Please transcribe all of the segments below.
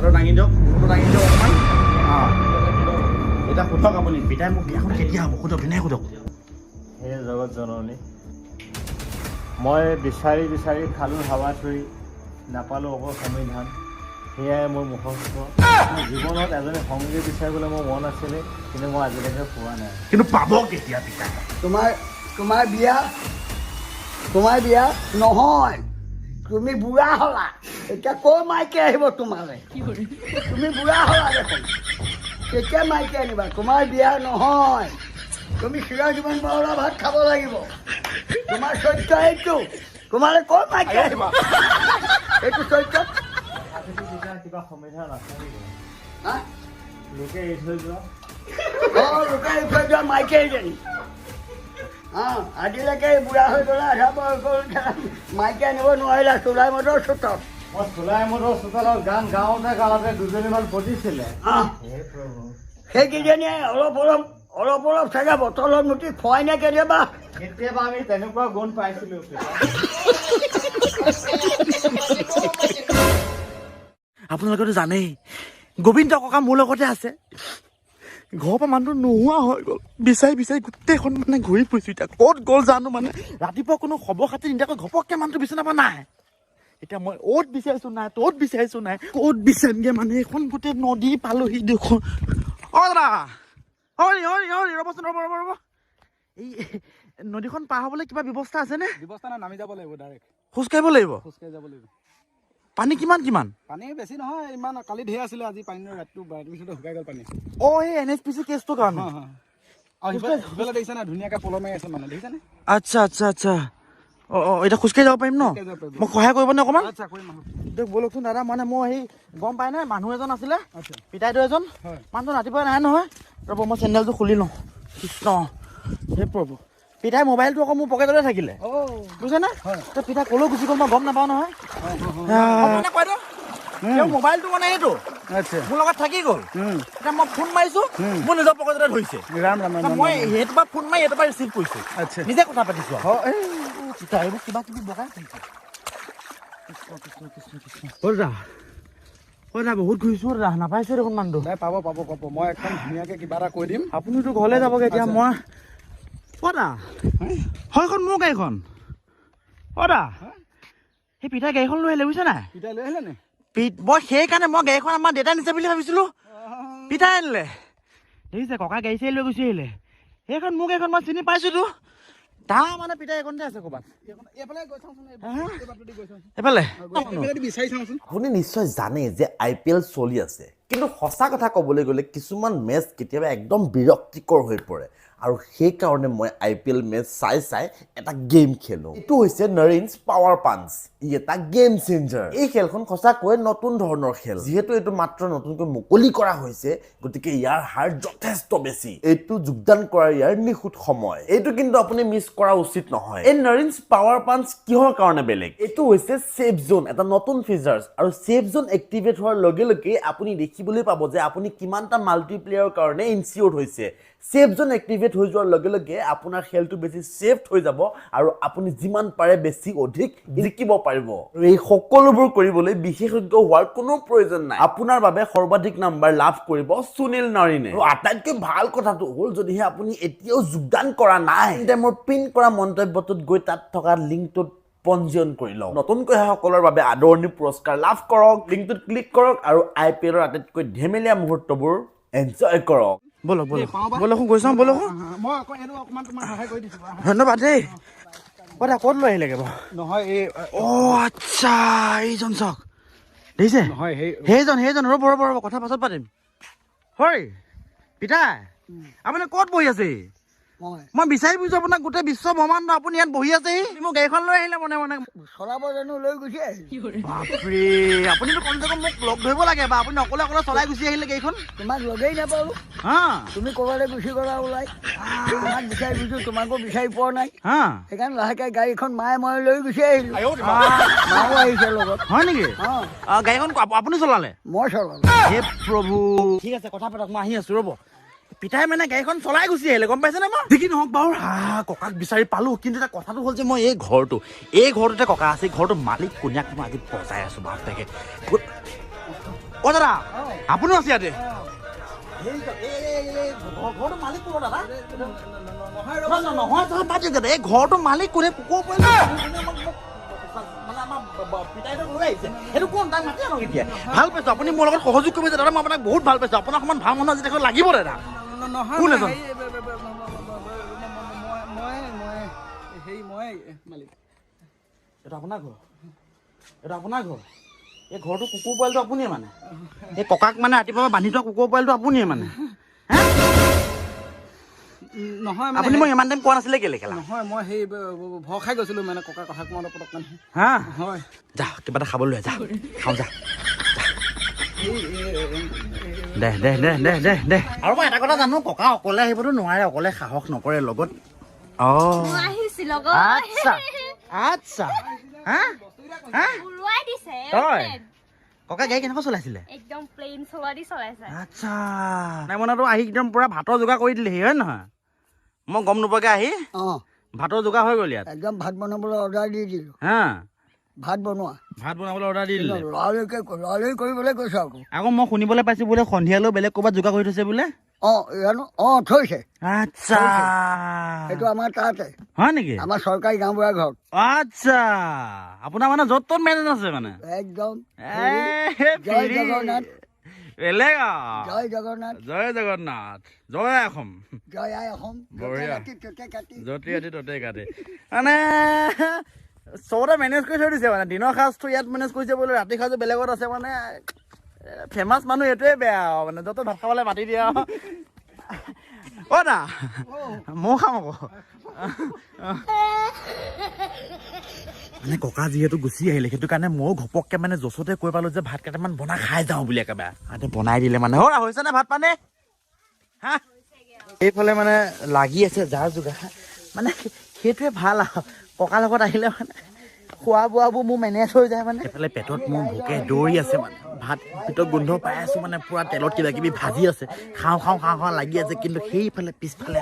Photo দাঙি দিয়ক অকণমান এতিয়া সোধক আপুনি পিতাই মোক বিয়াখন কেতিয়া হ'ব সোধক ধুনীয়া সোধক হে জগত জননী মই বিচাৰি বিচাৰি খালোঁ হাৱা চুৰি নাপালোঁ অকল সংবিধান সেয়াই মোৰ মুখস্থ জীৱনত এজনী সংগী বিচাৰিবলৈ মোৰ মন আছিলে কিন্তু মই আজিলৈকে পোৱা নাই কিন্তু পাব কেতিয়া পিতাই তোমাৰ বিয়া নহয় তুমি বুঢ়া হ'লা এতিয়া ক'ৰ মাইকী আহিব তোমালৈ তুমি বুঢ়া হ'লা দেখোন কেতিয়া মাইকী আনিবা তোমাৰ বিয়া নহয় তুমি চিৰা জীৱন বৰলা ভাত খাব লাগিব তোমাৰ চৰিত্ৰ এইটো তোমালৈ ক'ৰ মাইকী আহিব এইটো চৰিত্ৰ কিবা সংবিধান আছে নেকি হা লোকে এৰি থৈ যোৱা লোকে এৰি থৈ যোৱা মাইকী এজনী আজিলৈকে বুঢ়া হৈ গ'লা আধা বয়স হ'ল মাইকী আনিব নোৱাৰিলা চোলাই মদৰ চোতত মই চোলাই মদৰ চোতালত গান গাওঁতে দুজনীমান পতিছিলে সেইকেইজনীয়ে অলপ চাগে বটলত মুঠি খুৱাই নে কেতিয়াবা আমি তেনেকুৱা গুণ পাইছিলোঁ আপোনালোকেতো জানেই গোবিন্দ ককা মোৰ লগতে আছে ঘৰৰ পৰা মানুহটো নোহোৱা হৈ গ'ল বিচাৰি গোটেইখন মানে ঘূৰি ফুৰিছোঁ এতিয়া ক'ত গ'ল জানো মানে ৰাতিপুৱা কোনো খবৰ খাতি নিদিয়াকৈ ঘপককৈ মানুহটো বিচনাৰ পৰা নাই এতিয়া মই অ'ত বিচাৰিছোঁ নাই ত'ত বিচাৰিছোঁ নাই ক'ত বিচাৰিমগৈ মানে এইখন গোটেই নদী পালোহি দেখোন দাদা হৰি ৰ'বচোন ৰ'ব এই নদীখন পাৰ হ'বলৈ কিবা ব্যৱস্থা আছেনে ব্যৱস্থা নাই নামি যাব লাগিব ডাইৰেক্ট খোজকাঢ়িব লাগিব যাব লাগিব পানী কিমান পানী বেছি নহয় ইমান কালি ঢেৰ আছিলে আজি পানী ৰাতিটো শুকাই গ'ল পানী এই NSPC কেছটোৰ কাৰণে সিফালে দেখিছা না ধুনীয়াকৈ পল মাৰি আছে মানে দেখিছানে আচ্ছা এতিয়া খোজকাঢ়ি যাব পাৰিম ন মোক সহায় কৰিব নে অকণমান আচ্ছা কৰিম দিয়ক ব'লকচোন দাদা মানে মই সেই গম পাই নাই মানুহ এজন আছিলে পিতাইটো এজন মানুহটো ৰাতিপুৱা নাহে নহয় ৰ'ব মই চেণ্ডেলটো খুলি লওঁ কৃষ্ণ সেই প্ৰভু পিতাই মোবাইলটো আকৌ মোৰ পকেটতে থাকিলে বুজিছেনে তই পিতাই ক'লৈ গুচি গ'ল মই গম নাপাওঁ নহয় মোবাইলটো মানে এইটো মোৰ লগত থাকি গ'ল এতিয়া মই ফোন মাৰিছোঁ মোৰ নিজৰ পকেটতে ধৰিছে মই সেইটো পৰা ফোন মাৰি এইটো পৰা ৰিচিভ কৰিছোঁ নিজে কথা পাতিছোঁ এইবোৰ কিবা কিবি বগাই বহুত ঘূৰিছোঁ নাপাইছে দেখোন মানুহটো পাব মই একদম ধুনীয়াকৈ কিবা এটা কৈ দিম আপুনিতো ঘৰলৈ যাবগৈ এতিয়া মই হয়খন মোৰ গাড়ীখন সেই পিতাই গাড়ীখন লৈ আহিলে বুজিছে নাই পিতাই লৈ আহিলে নে মই সেইকাৰণে মই গাড়ীখন আমাৰ দেউতাই নিছে বুলি ভাবিছিলোঁ পিতাই আনিলে দেখিছে ককা গাড়ী চাৰি লৈ গুচি আহিলে সেইখন মোৰ গাড়ীখন মই চিনি পাইছোঁতো তাৰ মানে পিতাই এইখনতে আছে ক'ৰবাত এইফালে বিচাৰি চাওঁচোন আপুনি নিশ্চয় জানে যে IPL চলি আছে কিন্তু সঁচা কথা ক'বলৈ গ'লে কিছুমান মেচ কেতিয়াবা একদম বিৰক্তিকৰ হৈ পৰে আৰু সেইকাৰণে মই IPL মেচ চাই এটা গেম খেলোঁ এইটো হৈছে নৰিনছ পাৱাৰ পাঞ্চ ই এটা গেম চেঞ্জাৰ এই খেলখন সঁচাকৈ নতুন ধৰণৰ খেল যিহেতু এইটো মাত্ৰ নতুনকৈ মুকলি কৰা হৈছে গতিকে ইয়াৰ হাৰ যথেষ্ট বেছি এইটো যোগদান কৰাৰ ইয়াৰ নিখুঁত সময় এইটো কিন্তু আপুনি মিছ কৰা উচিত নহয় এই নৰিনছ পাৱাৰ পাঞ্চ কিহৰ কাৰণে বেলেগ এইটো হৈছে সেফ জোন এটা নতুন ফিচাৰ্ছ আৰু সেফ জোন এক্টিভেট হোৱাৰ লগে লগে আপুনি দেখিবলৈ পাব যে আপুনি কিমানটা মাল্টিপ্লেয়াৰৰ কাৰণে ইনচিয়ৰ্ড হৈছে সেফ জোন এক্টিভেট হৈ যোৱাৰ লগে লগে আপোনাৰ খেলটো বেছি সেফ হৈ যাব আৰু আপুনি যিমান পাৰে বেছি অধিক জিকিব পাৰিব এই সকলোবোৰ কৰিবলৈ বিশেষজ্ঞ হোৱাৰ কোনো প্ৰয়োজন নাই আপোনাৰ বাবে সৰ্বাধিক নাম্বাৰ লাভ কৰিব সুনীল নাৰিনে আৰু আটাইতকৈ ভাল কথাটো হ'ল যদিহে আপুনি এতিয়াও যোগদান কৰা নাই তেন্তে মোৰ পিন কৰা মন্তব্যটোত গৈ তাত থকা লিংকটোত পঞ্জীয়ন কৰি লওক নতুনকৈ সকলৰ বাবে আদৰণি পুৰস্কাৰ লাভ কৰক লিংকটোত ক্লিক কৰক আৰু IPLৰ আটাইতকৈ ধেমেলীয়া মুহূৰ্তবোৰ এনজয় কৰক ব'লক গৈ চাওঁ ব'লক মই অকণমান তোমাৰ সহায় কৰি দিছোঁ ধন্যবাদ দেই ক'ত লৈ আহিলেগৈ বাৰু নহয় এই আচ্ছা এইজন চাওক দেখিছে নহয় সেইজন ৰ'ব কথা পাছত পাতিম হয় পিতাই আপুনি ক'ত বহি আছে মই বিচাৰি ফুৰিছোঁ আপোনাক গোটেই বিশ্ব ব্ৰহ্মাণ্ড আপুনি ইয়াত বহি আছেহি মোৰ গাড়ীখন লৈ আহিলে মনে চলাব জানো লৈ গুচি আহিলোঁ বাপৰে আপুনিতো কমচে কম মোক লগ ধৰিব লাগে বা আপুনি অকলে চলাই গুচি আহিলে গাড়ীখন তোমাক লগেই নাপালোঁ তুমি ক'ৰবালৈ গুচি গ'লা ওলাই তোমাক বিচাৰি ফুৰিছোঁ তোমাকো বিচাৰি পোৱা নাই সেইকাৰণে লাহেকৈ গাড়ীখন মায়ে মই লৈ গুচি আহিলোঁ মাও আহিছে লগত হয় নেকি গাড়ীখন আপুনি চলালে মই চলালোঁ হে প্ৰভু ঠিক আছে কথা পাতক মই আহি আছোঁ ৰ'ব পিতাই মানে গাড়ীখন চলাই গুচি আহিলে গম পাইছেনে মই দেখি নহওক বাৰু ককাক বিচাৰি পালোঁ কিন্তু এটা কথাটো হ'ল যে মই এই ঘৰটোতে ককা আছে ঘৰটোৰ মালিক কোনিয়াক মই আজি বজাই আছোঁ বাপেকে অ দাদা আপুনিও আছে ইয়াতে ঘৰটো মালিক কোন দাদা নহয় তাত এই ঘৰটো মালিক কোনে কুকুৰ সেইটো কোন তাক মাতি আনক এতিয়া ভাল পাইছো আপুনি মোৰ লগত সহযোগ কৰিব দাদা মই আপোনাক বহুত ভাল পাইছো আপোনাৰ সমান ভাল মানুহ আজি দেখাত লাগিব দাদা কোন এজন এইটো আপোনাৰ ঘৰ এইটো আপোনাৰ ঘৰ এই ঘৰটো কুকুৰ পোৱালিটো আপুনিয়ে মানে এই ককাক মানে ৰাতিপুৱা বান্ধি থোৱা কুকুৰ পোৱালিটো আপুনিয়ে মানে নহয় আপুনি মোক ইমান টাইম কোৱা নাছিলে কেলে কেলা নহয় মই সেই ভয় খাই গৈছিলোঁ মানে ককাৰ কথা কোৱা পটক মানে হা হয় যা কিবা এটা খাবলৈ যা খাওঁ যা দে দে দে দে দে দে আৰু মই এটা কথা জানো ককা অকলে আহিবতো নোৱাৰে অকলে সাহস নকৰে লগত আচ্ছা আচ্ছা হা হা তই ককা গাড়ী কেনেকৈ চলাইছিলে একদম প্লেন চলাই চলাইছে আচ্ছা নাই মনেতো আহি একদম পুৰা ভাতৰ যোগাৰ কৰি দিলেহি হয় নহয় মই গম নোপোৱাকৈ আহি অঁ ভাতৰ যোগাৰ হৈ গ'ল ইয়াত একদম ভাত বনাবলৈ অৰ্ডাৰ দি দিলোঁ হা ভাত বনোৱা ভাত বনাবলৈ অৰ্ডাৰ দি দিলে লৰালৰি কৰিবলৈ কৈছোঁ আকৌ মই শুনিবলৈ পাইছো বোলে সন্ধিয়ালৈ বেলেগ ক'ৰবাত যোগাৰ কৰি থৈছে বোলে অঁ জানো অঁ থৈছে আচ্ছা সেইটো আমাৰ তাতে হয় নেকি আমাৰ চৰকাৰী গাঁওবুঢ়াৰ ঘৰত আচ্ছা আপোনাৰ মানে য'ত ত'ত মেনেজ আছে মানে একদম জয় জগন্নাথ বেলেগ জয় জগন্নাথ জয় জগন্নাথ জয় অসম জয় আই অসম বঢ়িয়া। ততে কাটি য'তে ৰাতি ত'তে কাটে মানে চবতে মেনেজ কৰি থৈ দিছে মানে দিনৰ সাজটো ইয়াত মেনেজ কৰিছে বোলে ৰাতি সাজটো বেলেগত আছে মানে ফেমাছ মানুহ এইটোৱে বেয়া আৰু মানে য'ত ভাত খাবলৈ মাতি দিয়ে আৰু অ' দা ময়ো খাম আকৌ মানে ককা যিহেতু গুচি আহিলে সেইটো কাৰণে ময়ো ঘপককে মানে জচতে কৈ পালো যে ভাত কেইটামান বনাই খাই যাওঁ বুলি একেবাৰে বনাই দিলে মানে অ' হৈছে নে ভাত পানী হা এইফালে মানে লাগি আছে যাৰ যোগাৰ মানে সেইটোৱে ভাল আৰু ককাৰ লগত আহিলে মানে খোৱা বোৱাবোৰ মোৰ মেনেজ হৈ যায় মানে এইফালে পেটত মোৰ ভোকে দৌৰি আছে মানে ভাত পেটত গোন্ধ পাই আছো মানে পুৰা তেলত কিবা কিবি ভাজি আছে খাওঁ খাওঁ খাওঁ খাওঁ লাগি আছে কিন্তু সেইফালে পিছফালে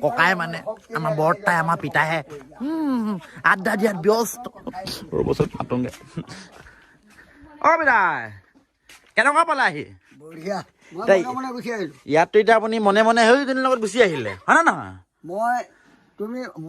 ককাই মানে আমাৰ বৰ্তাই আমাৰ পিতাইহে আড্ডা দিয়াত ব্যস্ত ৰ'বচোন মাতোংগে অ পিতাই কেনেকুৱা পালে আহি বঢ়িয়া তাই মই মনে গুচি আহিলোঁ ইয়াততো এতিয়া আপুনি মনে মনে সেইজনীৰ লগত গুচি আহিলে হয় নে নহয়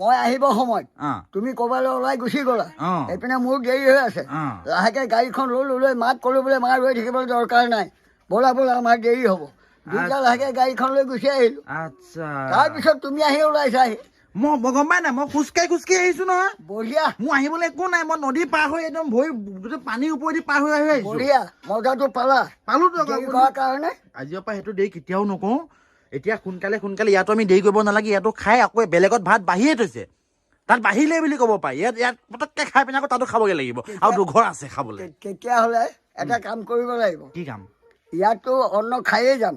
মই আহিব সময়ত অ তুমি ক'ৰবালৈ ওলাই গুচি গ'লা অ এইপিনে মোৰ দেৰি হৈ আছে অ লাহেকে গাড়ীখন লৈ মাক ক'লো বোলে মা ৰৈ থাকিবলৈ দৰকাৰ নাই ব'লা আমাৰ দেৰি হ'ব দুইটা লাহেকে গাড়ীখন লৈ গুচি আহিলোঁ আচ্ছা তাৰপিছত তুমি আহি ওলাইছা আহি মই গম পাই নাই মই খোজকাঢ়ি আহিছো নহয় বঢ়িয়া মোৰ আহিবলৈ একো নাই মই নদী পাৰ হৈ একদম ভৰি গোটেই পানীৰ ওপৰেদি পাৰ হৈ আহিছো বঢ়িয়া মজাটো পালা পালোতো দেৰি কৰাৰ কাৰণে আজিৰ পৰা সেইটো দেৰি কেতিয়াও নকওঁ এতিয়া সোনকালে ইয়াতো আমি দেৰি কৰিব নালাগে ইয়াতো খাই আকৌ বেলেগত ভাত বাঢ়িয়ে থৈছে তাত বাঢ়িলে বুলি ক'ব পাৰি ইয়াত পটককে খাই পিনে আকৌ তাতো খাবগৈ লাগিব আৰু দুঘৰ আছে খাবলৈ তেতিয়াহ'লে এটা কাম কৰিব লাগিব কি কাম ইয়াতো অন্ন খায়ে যাম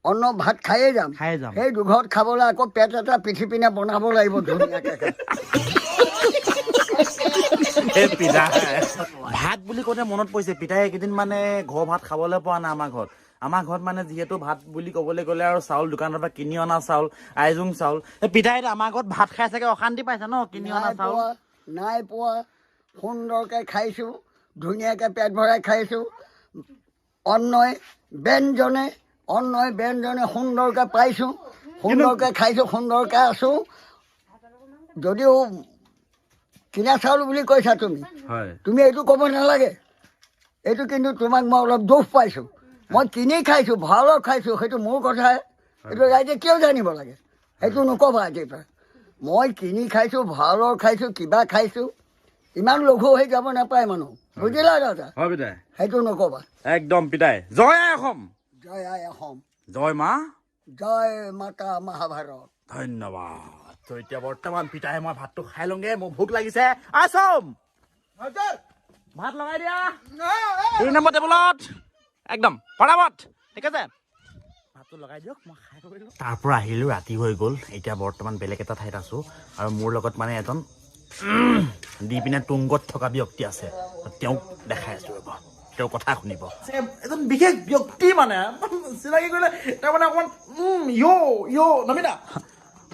অন্ন ভাত খায়ে যাম সেই দুঘৰত খাবলৈ আকৌ পেট এটা পিঠি পিনে বনাব লাগিব ধুনীয়াকৈ ভাত বুলি কওঁতে মনত পৰিছে পিতাই এইকেইদিন মানে ঘৰ ভাত খাবলৈ পোৱা নাই আমাৰ ঘৰত মানে যিহেতু ভাত বুলি ক'বলৈ গ'লে আৰু চাউল দোকানৰ পৰা কিনি অনা চাউল আইজোং চাউল পিতাই আমাৰ ঘৰত ভাত খাই চাগে অশান্তি পাইছে ন কিনি অনা চাউল নাই পোৱা সুন্দৰকৈ খাইছোঁ ধুনীয়াকৈ পেট ভৰাই খাইছোঁ অন্নই ব্যঞ্জনে সুন্দৰকৈ পাইছোঁ সুন্দৰকৈ খাইছোঁ সুন্দৰকৈ আছোঁ যদিও কিনা চাউল বুলি কৈছা তুমি এইটো ক'ব নালাগে এইটো কিন্তু তোমাক মই অলপ দুখ পাইছোঁ মই কিনি খাইছোঁ ভালত খাইছোঁ সেইটো মোৰ কথাহে এইটো ৰাইজে কিয় জানিব লাগে সেইটো নক'বা আজিৰ পৰা মই কিনি খাইছোঁ ভালৰ খাইছোঁ কিবা খাইছোঁ ইমান লঘু হৈ যাব নাপায় মানুহ বুজিলা দাদা সেইটো নক'বা একদম পিতাই জয় আই অসম জয় আই অসম জয় মা জয় মাতা মহাভাৰত ধন্যবাদ তো এতিয়া বৰ্তমান পিতাই মই ভাতটো খাই লওঁগে মোৰ ভোক লাগিছে আছম ভাত লগাই দিয়া 2 নম্বৰ টেবুলত একদম পৰামত ঠিক আছে ভাতটো লগাই দিয়ক মই খাই কৰিলোঁ তাৰ পৰা আহিলোঁ ৰাতি হৈ গ'ল এতিয়া বৰ্তমান বেলেগ এটা ঠাইত আছোঁ আৰু মোৰ লগত মানে এজন দি পিনে তুংগত থকা ব্যক্তি আছে তেওঁক দেখাই আছোঁ ৰ'ব তেওঁৰ কথা শুনিব এজন বিশেষ ব্যক্তি মানে চিনাকি কৰিলে তাৰ মানে অকণমান Namita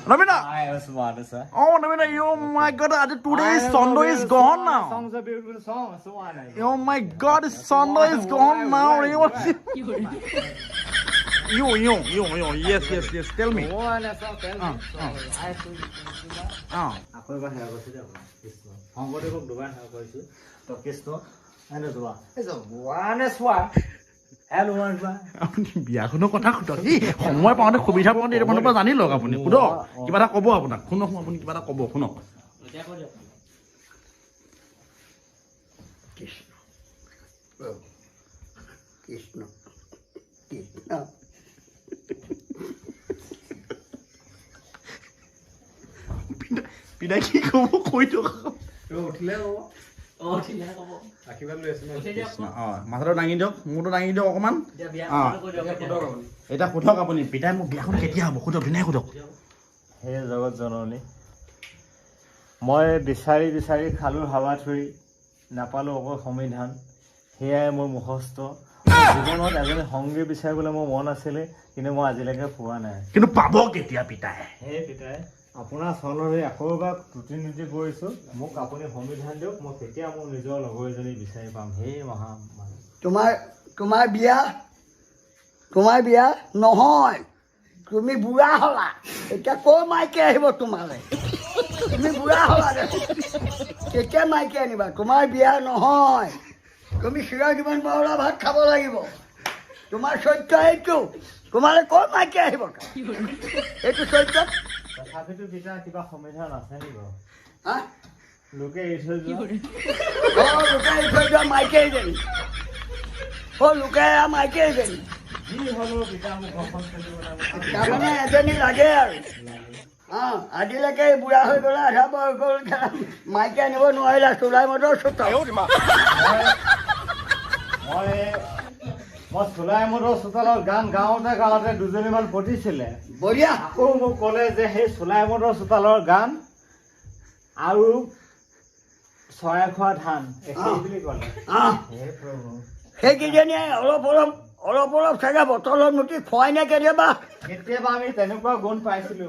Navina. I am smart, sir. Oh, Navina, oh my God, today Sondo is gone now. Song's a beautiful song. Smart. Oh my God, Sondo is gone now. Yes. Tell me. আকৌ এবাৰ সেৱা কৰিছোঁ দেই আপোনাক কৃষ্ণ শংকৰদেৱক দুবাৰ সেৱা কৰিছোঁ তো কৃষ্ণ এনে যোৱা ওৱানে চোৱা হেল্ল' ওৱান চোৱা আপুনি বিয়াখনৰ কথা সোধক সময় পাওঁতে সুবিধা পাওঁতে এইটো মানুহৰ পৰা জানি লওক আপুনি সোধক কিবা এটা ক'ব আপোনাক শুনক আপুনি কিবা এটা ক'ব শুনক এতিয়া কৈ দিয়ক কৃষ্ণ পিতাই কি ক'ব কৈ দিয়ক উঠিলে ক'ব আশীৰ্বাদ লৈ আছোঁ মাথাটো দাঙি দিয়ক মূৰটো দাঙি দিয়ক অকণমান এতিয়া সোধক আপুনি পিতাই মোক বিয়াখন কেতিয়া হ'ব সোধক ধুনীয়াকৈ সোধক হে জগত জননী মই বিচাৰি বিচাৰি খালোঁ হাৱা থুৰি নাপালোঁ অকল সমিধান সেয়াই মোৰ মুখস্থ জীৱনত এজনী সংগী বিচাৰিবলৈ মোৰ মন আছিলে কিন্তু মই আজিলৈকে পোৱা নাই কিন্তু পাব কেতিয়া পিতাই সেই পিতাই আপোনাৰ চৰণৰে আকৌ এবাৰ ত্ৰুটি নীতি কৰিছোঁ মোক আপুনি সংবিধান দিয়ক মই কেতিয়া মোৰ নিজৰ লগৰ এজনী বিচাৰি পাম সেই মহা তোমাৰ বিয়া নহয় তুমি বুঢ়া হ'লা এতিয়া ক'ৰ মাইকী আহিব তোমালৈ তুমি বুঢ়া হ'লা দেখোন কেতিয়া মাইকী আনিবা তোমাৰ বিয়া নহয় তুমি চিৰা কিমান বাওলা ভাত খাব লাগিব তোমাৰ চৰিত্ৰ এইটো তোমালৈ ক'ৰ মাইকী আহিব এইটো চৰিত্ৰ তথাপিতো পিতা কিবা সমিধান আছে নি বাৰু হা লোকে এৰি থৈ যোৱা লোকে এৰি থৈ যোৱা মাইকী এজনী লোকে মাইকী এজনী যি হ'লেও পিতা মোক ঘৰখন চলিবলৈ তাৰমানে এজনী লাগে আৰু আজিলৈকে বুঢ়া হৈ গ'লে আধা বয়স গ'ল মাইকী আনিব নোৱাৰিলা চোলাই মদৰ চোতাল মই চোলাই মদৰ চোতালৰ গান গাওঁতে দুজনীমান পতিছিলে বঢ়িয়া আকৌ মোক ক'লে যে সেই চোলাই মদৰ চোতালৰ গান আৰু চৰাই খোৱা ধান একেই বুলি ক'লে হে প্ৰভু সেইকেইজনীয়ে অলপ চাগে বটলত মুঠি খুৱাই নে কেতিয়াবা আমি তেনেকুৱা গুণ পাইছিলো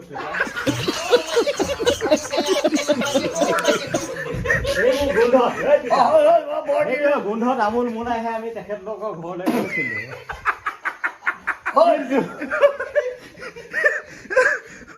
গোন্ধত আমোল মোনাইহে আমি তেখেতলোকৰ ঘৰলৈ গৈছিলো